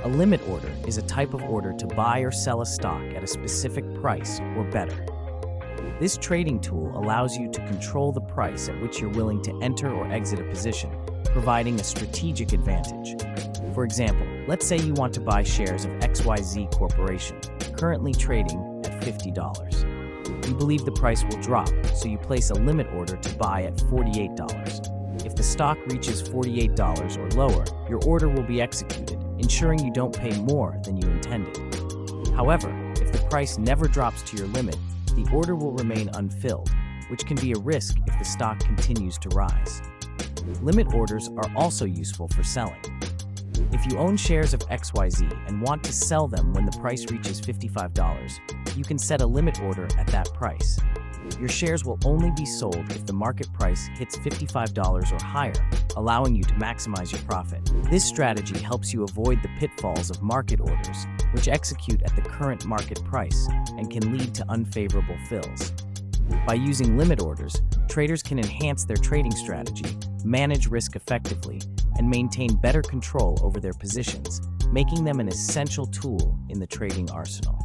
A limit order is a type of order to buy or sell a stock at a specific price or better. This trading tool allows you to control the price at which you're willing to enter or exit a position, providing a strategic advantage. For example, let's say you want to buy shares of XYZ Corporation, currently trading at $50. You believe the price will drop, so you place a limit order to buy at $48. If the stock reaches $48 or lower, your order will be executed, ensuring you don't pay more than you intended. However, if the price never drops to your limit, the order will remain unfilled, which can be a risk if the stock continues to rise. Limit orders are also useful for selling. If you own shares of XYZ and want to sell them when the price reaches $55, you can set a limit order at that price. Your shares will only be sold if the market price hits $55 or higher, allowing you to maximize your profit. This strategy helps you avoid the pitfalls of market orders, which execute at the current market price and can lead to unfavorable fills. By using limit orders, traders can enhance their trading strategy, manage risk effectively, and maintain better control over their positions, making them an essential tool in the trading arsenal.